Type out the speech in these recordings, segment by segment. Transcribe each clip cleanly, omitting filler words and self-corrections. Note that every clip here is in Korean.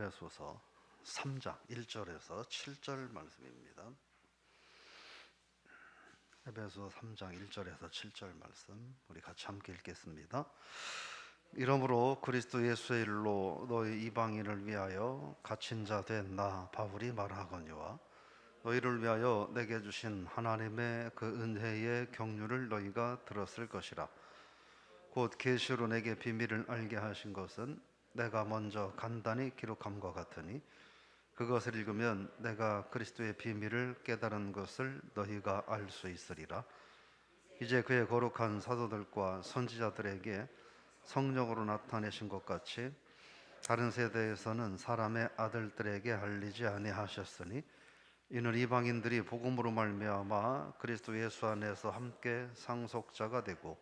에베소서 3장 1절에서 7절 말씀입니다. 에베소 3장 1절에서 7절 말씀 우리 같이 함께 읽겠습니다. 이러므로 그리스도 예수의 일로 너희 이방인을 위하여 갇힌 자 된 나 바울이 말하거니와 너희를 위하여 내게 주신 하나님의 그 은혜의 경륜을 너희가 들었을 것이라. 곧 계시로 내게 비밀을 알게 하신 것은 내가 먼저 간단히 기록함과 같으니 그것을 읽으면 내가 그리스도의 비밀을 깨달은 것을 너희가 알 수 있으리라. 이제 그의 거룩한 사도들과 선지자들에게 성령으로 나타내신 것 같이 다른 세대에서는 사람의 아들들에게 알리지 아니하셨으니 이는 이방인들이 복음으로 말미암아 그리스도 예수 안에서 함께 상속자가 되고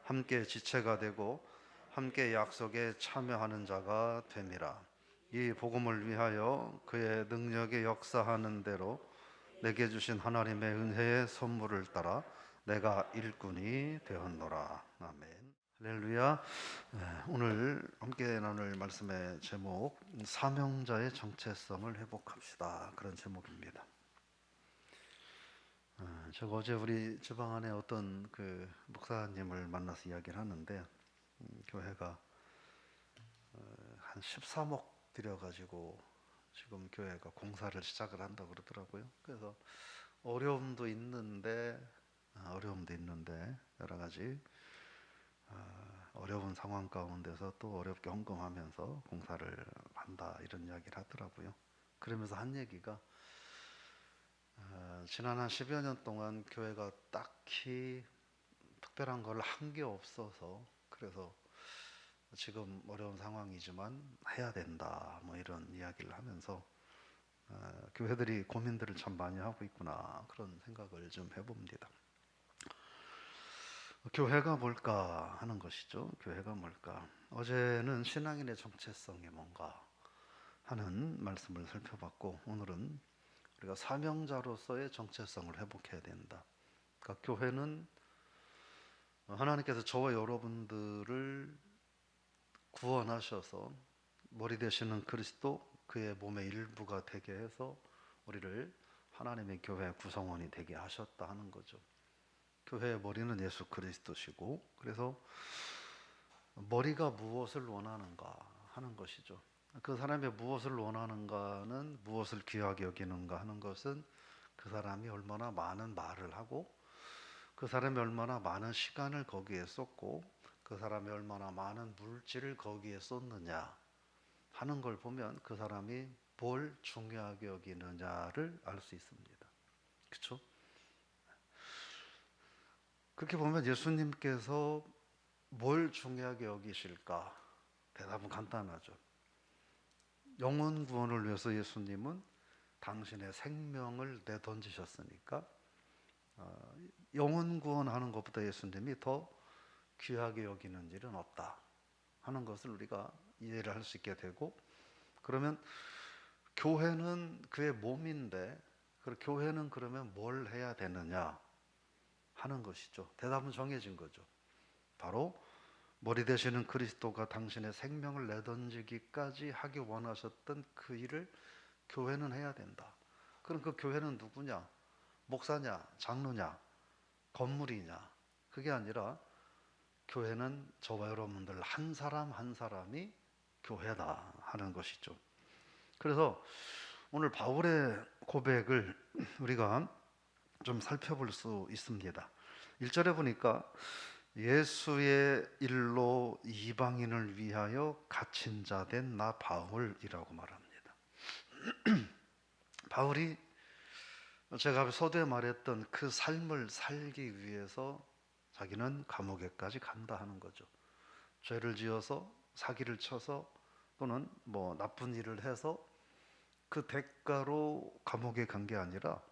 함께 지체가 되고 함께 약속에 참여하는 자가 됨이라. 이 복음을 위하여 그의 능력의 역사하는 대로 내게 주신 하나님의 은혜의 선물을 따라 내가 일꾼이 되었노라. 아멘. 할렐루야. 오늘 함께 나눌 말씀의 제목, 사명자의 정체성을 회복합시다. 그런 제목입니다. 제가 어제 우리 지방 안에 어떤 그 목사님을 만나서 이야기를 하는데 교회가 한 13억 들여가지고 지금 교회가 공사를 시작을 한다고 그러더라고요. 그래서 어려움도 있는데 여러 가지 어려운 상황 가운데서 또 어렵게 헌금하면서 공사를 한다 이런 이야기를 하더라고요. 그러면서 한 얘기가 지난 한 10여 년 동안 교회가 딱히 특별한 걸 한 게 없어서 그래서 지금 어려운 상황이지만 해야 된다 뭐 이런 이야기를 하면서 교회들이 고민들을 참 많이 하고 있구나 그런 생각을 좀 해봅니다. 교회가 뭘까 하는 것이죠. 교회가 뭘까. 어제는 신앙인의 정체성이 뭔가 하는 말씀을 살펴봤고 오늘은 우리가 사명자로서의 정체성을 회복해야 된다. 그러니까 교회는 하나님께서 저와 여러분들을 구원하셔서 머리 되시는 그리스도 그의 몸의 일부가 되게 해서 우리를 하나님의 교회 구성원이 되게 하셨다 하는 거죠. 교회의 머리는 예수 그리스도시고 그래서 머리가 무엇을 원하는가 하는 것이죠. 그 사람이 무엇을 원하는가는 무엇을 귀하게 여기는가 하는 것은 그 사람이 얼마나 많은 말을 하고 그 사람이 얼마나 많은 시간을 거기에 쏟고 그 사람이 얼마나 많은 물질을 거기에 쏟느냐 하는 걸 보면 그 사람이 뭘 중요하게 여기느냐를 알 수 있습니다. 그렇죠? 그렇게 보면 예수님께서 뭘 중요하게 여기실까? 대답은 간단하죠. 영혼 구원을 위해서 예수님은 당신의 생명을 내던지셨으니까 영혼 구원하는 것보다 예수님이 더 귀하게 여기는 일은 없다 하는 것을 우리가 이해를 할 수 있게 되고 그러면 교회는 그의 몸인데 교회는 그러면 뭘 해야 되느냐 하는 것이죠. 대답은 정해진 거죠. 바로 머리 되시는 그리스도가 당신의 생명을 내던지기까지 하기 원하셨던 그 일을 교회는 해야 된다. 그럼 그 교회는 누구냐? 목사냐? 장로냐? 건물이냐? 그게 아니라 교회는 저와 여러분들 한 사람 한 사람이 교회다 하는 것이죠. 그래서 오늘 바울의 고백을 우리가 좀 살펴볼 수 있습니다. 1절에 보니까 예수의 일로 이방인을 위하여 갇힌 자 된 나 바울이라고 말합니다. 바울이 제가 서두에 말했던 그 삶을 살기 위해서 자기는 감옥에까지 간다 하는 거죠. 죄를 지어서 사기를 쳐서 또는 뭐 나쁜 일을 해서 그 대가로 감옥에 간 게 아니라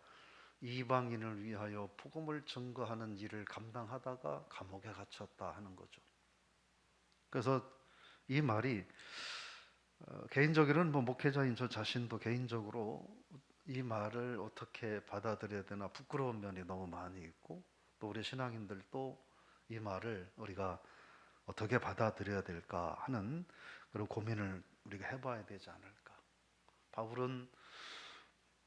이방인을 위하여 복음을 증거하는 일을 감당하다가 감옥에 갇혔다 하는 거죠. 그래서 이 말이 개인적으로는 목회자인 저 자신도 개인적으로 이 말을 어떻게 받아들여야 되나 부끄러운 면이 너무 많이 있고 또 우리 신앙인들도 이 말을 우리가 어떻게 받아들여야 될까 하는 그런 고민을 우리가 해봐야 되지 않을까. 바울은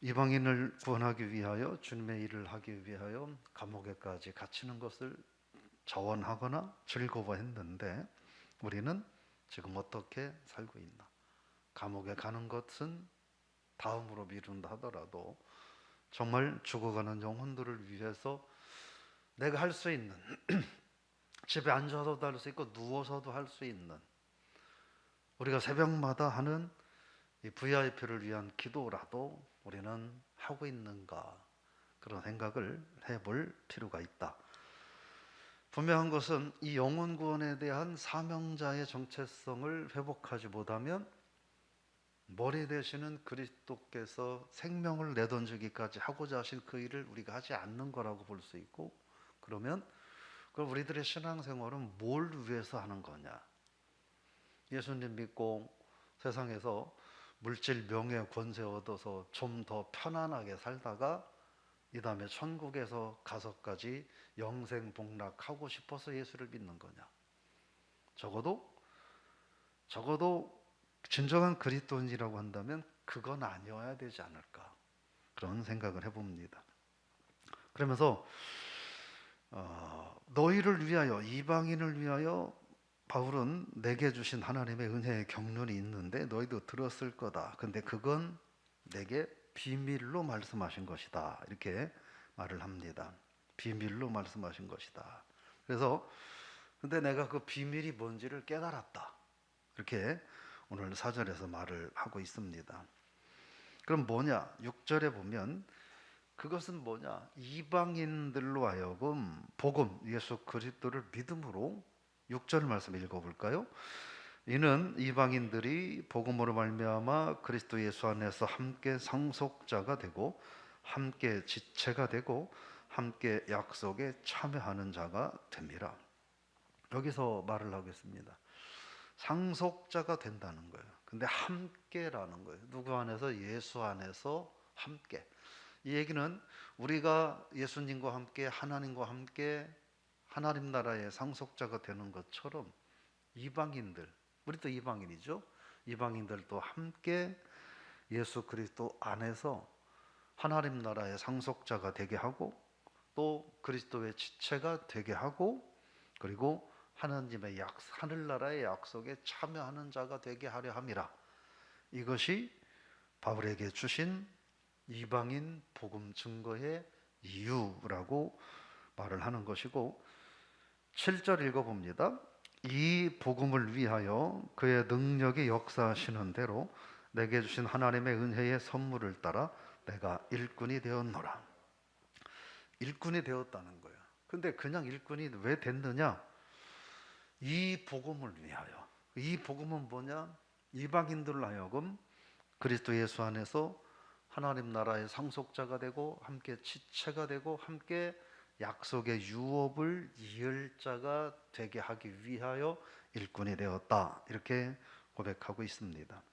이방인을 구원하기 위하여 주님의 일을 하기 위하여 감옥에까지 갇히는 것을 자원하거나 즐거워했는데 우리는 지금 어떻게 살고 있나? 감옥에 가는 것은 다음으로 미룬다 하더라도 정말 죽어가는 영혼들을 위해서 내가 할 수 있는 집에 앉아서도 할 수 있고 누워서도 할 수 있는 우리가 새벽마다 하는 이 VIP를 위한 기도라도 우리는 하고 있는가 그런 생각을 해볼 필요가 있다. 분명한 것은 이 영혼 구원에 대한 사명자의 정체성을 회복하지 못하면 머리 되시는 그리스도께서 생명을 내던지기까지 하고자 하신 그 일을 우리가 하지 않는 거라고 볼 수 있고 그러면 그럼 우리들의 신앙생활은 뭘 위해서 하는 거냐? 예수님 믿고 세상에서 물질, 명예, 권세 얻어서 좀 더 편안하게 살다가 이 다음에 천국에서 가서까지 영생복락하고 싶어서 예수를 믿는 거냐? 적어도 진정한 그리스도인이라고 한다면 그건 아니어야 되지 않을까 그런 생각을 해봅니다. 그러면서 너희를 위하여 이방인을 위하여 바울은 내게 주신 하나님의 은혜의 경륜이 있는데 너희도 들었을 거다. 근데 그건 내게 비밀로 말씀하신 것이다. 이렇게 말을 합니다. 비밀로 말씀하신 것이다. 그래서 근데 내가 그 비밀이 뭔지를 깨달았다. 이렇게 오늘 4절에서 말을 하고 있습니다. 그럼 뭐냐? 6절에 보면 그것은 뭐냐? 이방인들로 하여금 복음 예수 그리스도를 믿음으로 6절 말씀 읽어볼까요? 이는 이방인들이 복음으로 말미암아 그리스도 예수 안에서 함께 상속자가 되고 함께 지체가 되고 함께 약속에 참여하는 자가 됩니다. 여기서 말을 하겠습니다. 상속자가 된다는 거예요. 근데 함께라는 거예요. 누구 안에서? 예수 안에서 함께. 이 얘기는 우리가 예수님과 함께 하나님과 함께 하나님 나라의 상속자가 되는 것처럼 이방인들, 우리도 이방인이죠. 이방인들도 함께 예수 그리스도 안에서 하나님 나라의 상속자가 되게 하고 또 그리스도의 지체가 되게 하고 그리고 하나님의 하늘나라의 약속에 참여하는 자가 되게 하려 함이라. 이것이 바울에게 주신 이방인 복음 증거의 이유라고 말을 하는 것이고 7절 읽어봅니다. 이 복음을 위하여 그의 능력이 역사하시는 대로 내게 주신 하나님의 은혜의 선물을 따라 내가 일꾼이 되었노라. 일꾼이 되었다는 거예요. 근데 그냥 일꾼이 왜 됐느냐? 이 복음을 위하여. 이 복음은 뭐냐? 이방인들로 하여금 그리스도 예수 안에서 하나님 나라의 상속자가 되고 함께 지체가 되고 함께 약속의 유업을 이을 자가 되게 하기 위하여 일꾼이 되었다. 이렇게 고백하고 있습니다.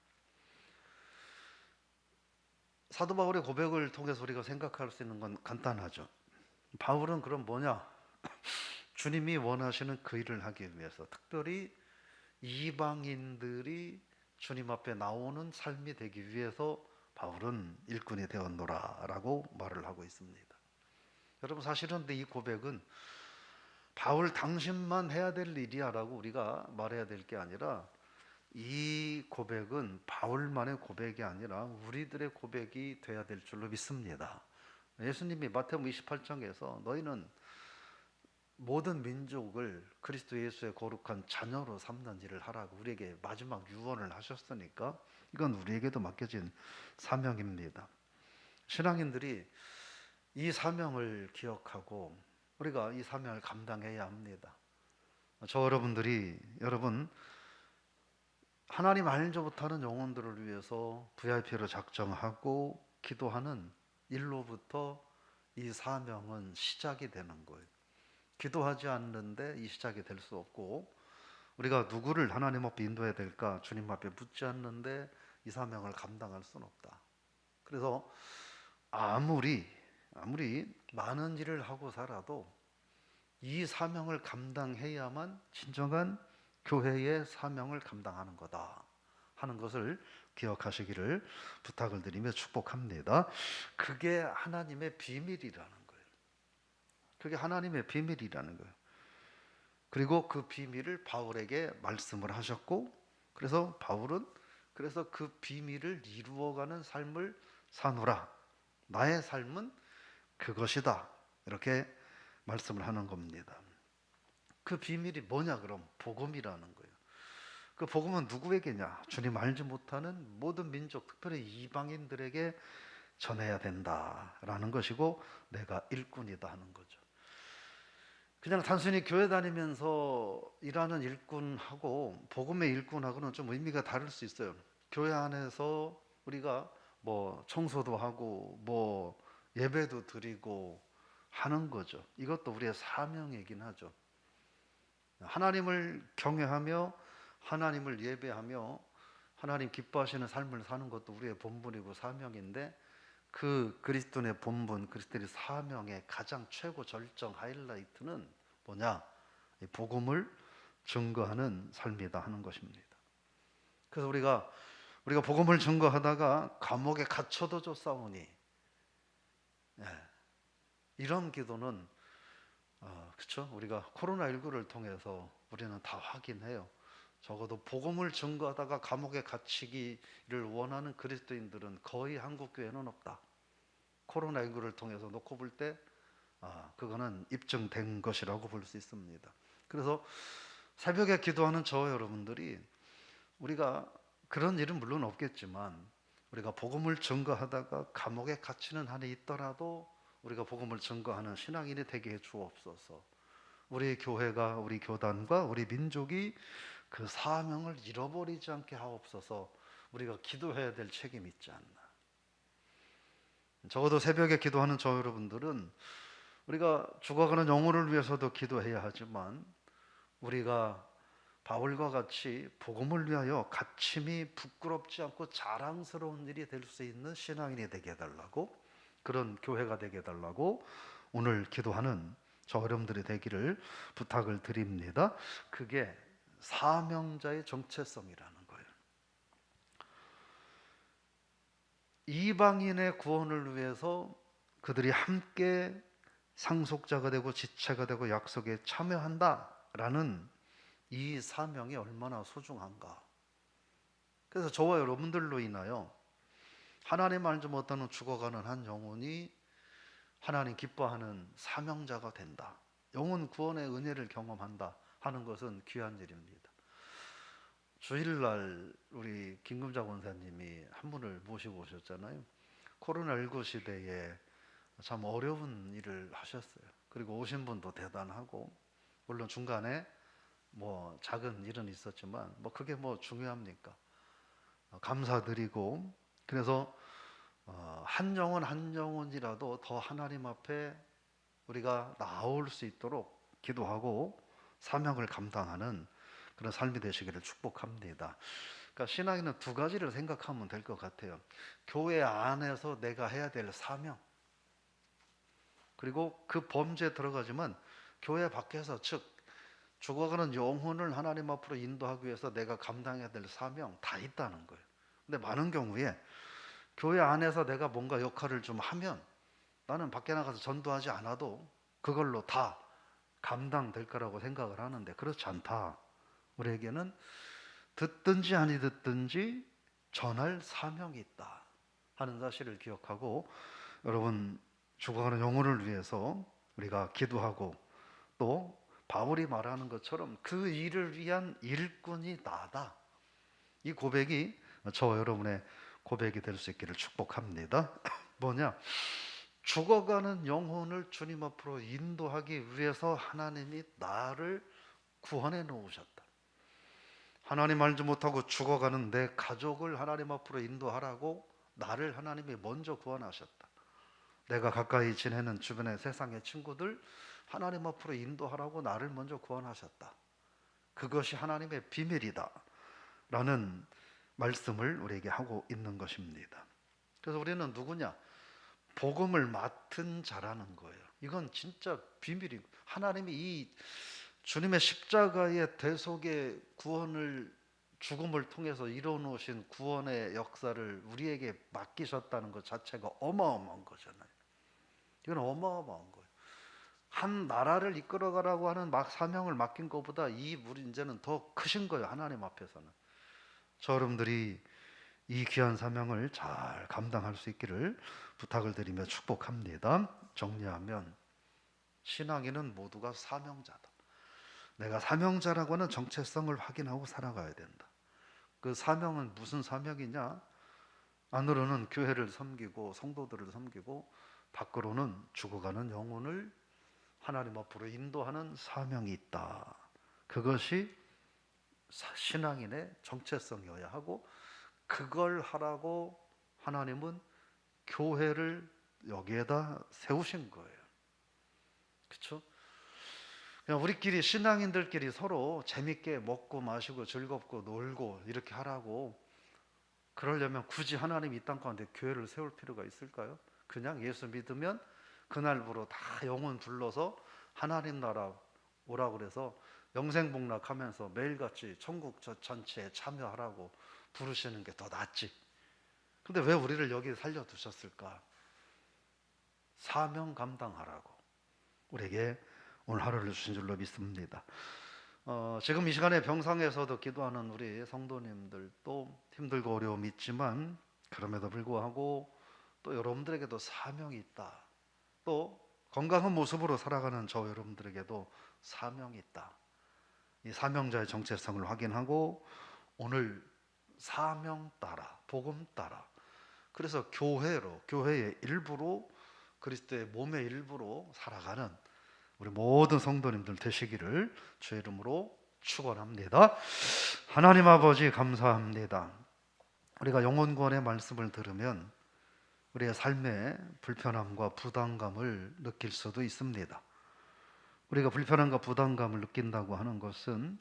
사도 바울의 고백을 통해서 우리가 생각할 수 있는 건 간단하죠. 바울은 그럼 뭐냐? 주님이 원하시는 그 일을 하기 위해서 특별히 이방인들이 주님 앞에 나오는 삶이 되기 위해서 바울은 일꾼이 되었노라라고 말을 하고 있습니다. 여러분 사실은 이 고백은 바울 당신만 해야 될 일이야 라고 우리가 말해야 될 게 아니라 이 고백은 바울만의 고백이 아니라 우리들의 고백이 돼야 될 줄로 믿습니다. 예수님이 마태복음 28장에서 너희는 모든 민족을 그리스도 예수의 거룩한 자녀로 삼는 일을 하라고 우리에게 마지막 유언을 하셨으니까 이건 우리에게도 맡겨진 사명입니다. 신앙인들이 이 사명을 기억하고 우리가 이 사명을 감당해야 합니다. 여러분 하나님 알지부터는 영혼들을 위해서 VIP로 작정하고 기도하는 일로부터 이 사명은 시작이 되는 거예요. 기도하지 않는데 이 시작이 될 수 없고 우리가 누구를 하나님 앞에 인도해야 될까 주님 앞에 묻지 않는데 이 사명을 감당할 수는 없다. 그래서 아무리 많은 일을 하고 살아도 이 사명을 감당해야만 진정한 교회의 사명을 감당하는 거다 하는 것을 기억하시기를 부탁을 드리며 축복합니다. 그게 하나님의 비밀이라는 거예요. 그게 하나님의 비밀이라는 거예요. 그리고 그 비밀을 바울에게 말씀을 하셨고, 그래서 바울은 그래서 그 비밀을 이루어가는 삶을 사노라. 나의 삶은 그것이다. 이렇게 말씀을 하는 겁니다. 그 비밀이 뭐냐 그럼? 복음이라는 거예요. 그 복음은 누구에게냐? 주님 알지 못하는 모든 민족, 특별히 이방인들에게 전해야 된다라는 것이고, 내가 일꾼이다 하는 거죠. 그냥 단순히 교회 다니면서 일하는 일꾼하고 복음의 일꾼하고는 좀 의미가 다를 수 있어요. 교회 안에서 우리가 뭐 청소도 하고 뭐 예배도 드리고 하는 거죠. 이것도 우리의 사명이긴 하죠. 하나님을 경외하며 하나님을 예배하며 하나님 기뻐하시는 삶을 사는 것도 우리의 본분이고 사명인데, 그 그리스도인의 본분, 그리스도인의 사명의 가장 최고 절정 하이라이트는 뭐냐? 이 복음을 증거하는 삶이다 하는 것입니다. 그래서 우리가 복음을 증거하다가 감옥에 갇혀도 좋사오니, 이런 기도는 그렇죠? 우리가 코로나19를 통해서 우리는 다 확인해요. 적어도 복음을 증거하다가 감옥에 갇히기를 원하는 그리스도인들은 거의 한국 교회는 없다. 코로나19를 통해서 놓고 볼 때 그거는 입증된 것이라고 볼 수 있습니다. 그래서 새벽에 기도하는 저와 여러분들이, 우리가 그런 일은 물론 없겠지만 우리가 복음을 증거하다가 감옥에 갇히는 한이 있더라도 우리가 복음을 증거하는 신앙인이 되게 해 주옵소서. 우리 교회가, 우리 교단과 우리 민족이 그 사명을 잃어버리지 않게 하옵소서. 우리가 기도해야 될 책임이 있지 않나. 적어도 새벽에 기도하는 저 여러분들은 우리가 죽어가는 영혼을 위해서도 기도해야 하지만, 우리가 바울과 같이 복음을 위하여 갇힘이 부끄럽지 않고 자랑스러운 일이 될 수 있는 신앙인이 되게 해달라고, 그런 교회가 되게 해달라고 오늘 기도하는 저 여러분들이 되기를 부탁을 드립니다. 그게 사명자의 정체성이라는 거예요. 이방인의 구원을 위해서 그들이 함께 상속자가 되고 지체가 되고 약속에 참여한다라는 이 사명이 얼마나 소중한가. 그래서 저와 여러분들로 인하여 하나님 알지 못하는 죽어가는 한 영혼이 하나님 기뻐하는 사명자가 된다, 영혼 구원의 은혜를 경험한다 하는 것은 귀한 일입니다. 주일날 우리 김금자 권사님이 한 분을 모시고 오셨잖아요. 코로나19 시대에 참 어려운 일을 하셨어요. 그리고 오신 분도 대단하고, 물론 중간에 뭐 작은 일은 있었지만 뭐 그게 뭐 중요합니까? 감사드리고, 그래서 한 영혼 한 영혼이라도 더 하나님 앞에 우리가 나올 수 있도록 기도하고 사명을 감당하는 그런 삶이 되시기를 축복합니다. 그러니까 신앙인은 두 가지를 생각하면 될 것 같아요. 교회 안에서 내가 해야 될 사명, 그리고 그 범죄에 들어가지만 교회 밖에서, 즉 죽어가는 영혼을 하나님 앞으로 인도하기 위해서 내가 감당해야 될 사명 다 있다는 거예요. 근데 많은 경우에 교회 안에서 내가 뭔가 역할을 좀 하면 나는 밖에 나가서 전도하지 않아도 그걸로 다 감당될 거라고 생각을 하는데, 그렇지 않다. 우리에게는 듣든지 아니 듣든지 전할 사명이 있다 하는 사실을 기억하고, 여러분 죽어가는 영혼을 위해서 우리가 기도하고, 또 바울이 말하는 것처럼 그 일을 위한 일꾼이 나다, 이 고백이 저와 여러분의 고백이 될 수 있기를 축복합니다. 뭐냐? 죽어가는 영혼을 주님 앞으로 인도하기 위해서 하나님이 나를 구원해 놓으셨다. 하나님 알지 못하고 죽어가는 내 가족을 하나님 앞으로 인도하라고 나를 하나님이 먼저 구원하셨다. 내가 가까이 지내는 주변의 세상의 친구들 하나님 앞으로 인도하라고 나를 먼저 구원하셨다. 그것이 하나님의 비밀이다 라는 말씀을 우리에게 하고 있는 것입니다. 그래서 우리는 누구냐? 복음을 맡은 자라는 거예요. 이건 진짜 비밀이고, 하나님이 이 주님의 십자가의 대속의 구원을 죽음을 통해서 이뤄놓으신 구원의 역사를 우리에게 맡기셨다는 것 자체가 어마어마한 거잖아요. 이건 어마어마한 거예요. 한 나라를 이끌어가라고 하는 사명을 맡긴 것보다 이 문제는 더 크신 거예요. 하나님 앞에서는. 저 여러분들이 이 귀한 사명을 잘 감당할 수 있기를 부탁을 드리며 축복합니다. 정리하면 신앙인은 모두가 사명자다. 내가 사명자라고 하는 정체성을 확인하고 살아가야 된다. 그 사명은 무슨 사명이냐? 안으로는 교회를 섬기고 성도들을 섬기고 밖으로는 죽어가는 영혼을 하나님 앞으로 인도하는 사명이 있다. 그것이 신앙인의 정체성이어야 하고, 그걸 하라고 하나님은 교회를 여기에다 세우신 거예요. 그렇죠? 그냥 우리끼리 신앙인들끼리 서로 재밌게 먹고 마시고 즐겁고 놀고 이렇게 하라고, 그러려면 굳이 하나님 이 땅 가운데 교회를 세울 필요가 있을까요? 그냥 예수 믿으면 그날부로 다 영혼 불러서 하나님 나라 오라 그래서 영생복락하면서 매일같이 천국 전체에 참여하라고 부르시는 게 더 낫지. 근데 왜 우리를 여기 살려두셨을까? 사명 감당하라고 우리에게 오늘 하루를 주신 줄로 믿습니다. 지금 이 시간에 병상에서도 기도하는 우리 성도님들도 힘들고 어려움이 있지만, 그럼에도 불구하고 또 여러분들에게도 사명이 있다. 또 건강한 모습으로 살아가는 저 여러분들에게도 사명이 있다. 이 사명자의 정체성을 확인하고 오늘 사명 따라, 복음 따라, 그래서 교회의 일부로, 그리스도의 몸의 일부로 살아가는 우리 모든 성도님들 되시기를 주의 이름으로 축원합니다. 하나님 아버지 감사합니다. 우리가 영혼구원의 말씀을 들으면 우리의 삶에 불편함과 부담감을 느낄 수도 있습니다. 우리가 불편함과 부담감을 느낀다고 하는 것은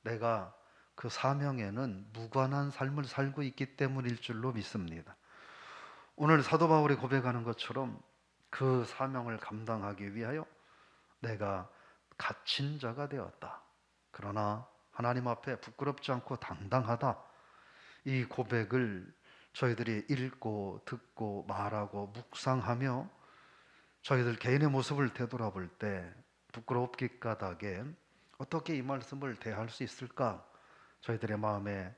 내가 그 사명에는 무관한 삶을 살고 있기 때문일 줄로 믿습니다. 오늘 사도 바울이 고백하는 것처럼 그 사명을 감당하기 위하여 내가 갇힌 자가 되었다. 그러나 하나님 앞에 부끄럽지 않고 당당하다. 이 고백을 저희들이 읽고 듣고 말하고 묵상하며 저희들 개인의 모습을 되돌아볼 때 부끄럽기 까닭에 어떻게 이 말씀을 대할 수 있을까? 저희들의 마음에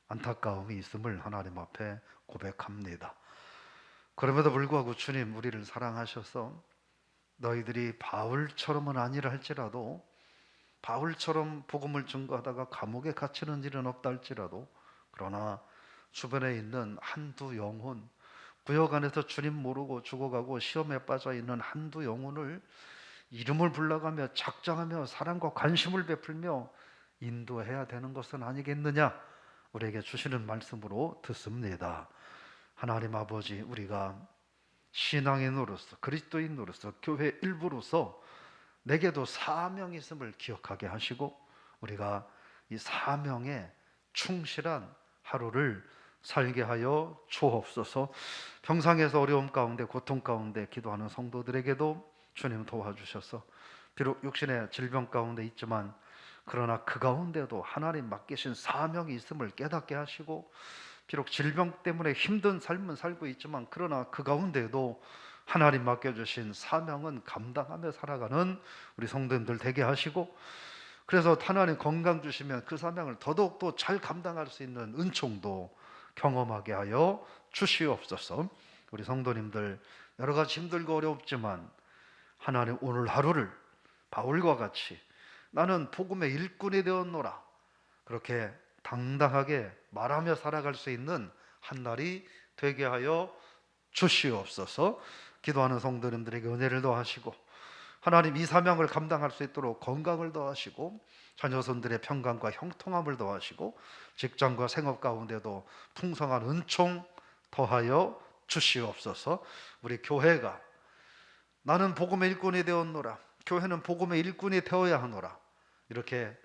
안타까움이 있음을 하나님 앞에 고백합니다. 그럼에도 불구하고 주님 우리를 사랑하셔서 너희들이 바울처럼은 아니라 할지라도, 바울처럼 복음을 증거하다가 감옥에 갇히는 일은 없다 할지라도, 그러나 주변에 있는 한두 영혼, 구역 안에서 주님 모르고 죽어가고 시험에 빠져 있는 한두 영혼을 이름을 불러가며 작정하며 사랑과 관심을 베풀며 인도해야 되는 것은 아니겠느냐, 우리에게 주시는 말씀으로 듣습니다. 하나님 아버지, 우리가 신앙인으로서, 그리스도인으로서, 교회 일부로서 내게도 사명이 있음을 기억하게 하시고 우리가 이 사명에 충실한 하루를 살게 하여 주옵소서. 병상에서 어려움 가운데, 고통 가운데 기도하는 성도들에게도 주님 도와주셔서 비록 육신의 질병 가운데 있지만 그러나 그 가운데도 하나님 맡기신 사명이 있음을 깨닫게 하시고, 비록 질병 때문에 힘든 삶은 살고 있지만 그러나 그 가운데도 하나님 맡겨주신 사명은 감당하며 살아가는 우리 성도님들 되게 하시고, 그래서 하나님 건강 주시면 그 사명을 더더욱 잘 감당할 수 있는 은총도 경험하게 하여 주시옵소서. 우리 성도님들 여러 가지 힘들고 어렵지만 하나님 오늘 하루를 바울과 같이 나는 복음의 일꾼이 되었노라, 그렇게 당당하게 말하며 살아갈 수 있는 한 날이 되게 하여 주시옵소서. 기도하는 성도님들에게 은혜를 더하시고 하나님 이 사명을 감당할 수 있도록 건강을 더하시고 자녀손들의 평강과 형통함을 더하시고 직장과 생업 가운데도 풍성한 은총 더하여 주시옵소서. 우리 교회가 나는 복음의 일꾼이 되었노라, 교회는 복음의 일꾼이 되어야 하노라, 이렇게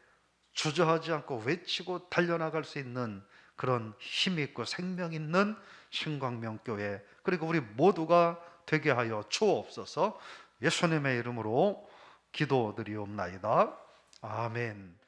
주저하지 않고 외치고 달려나갈 수 있는 그런 힘 있고 생명 있는 신광명교회, 그리고 우리 모두가 되게 하여 주옵소서. 예수님의 이름으로 기도드리옵나이다. 아멘.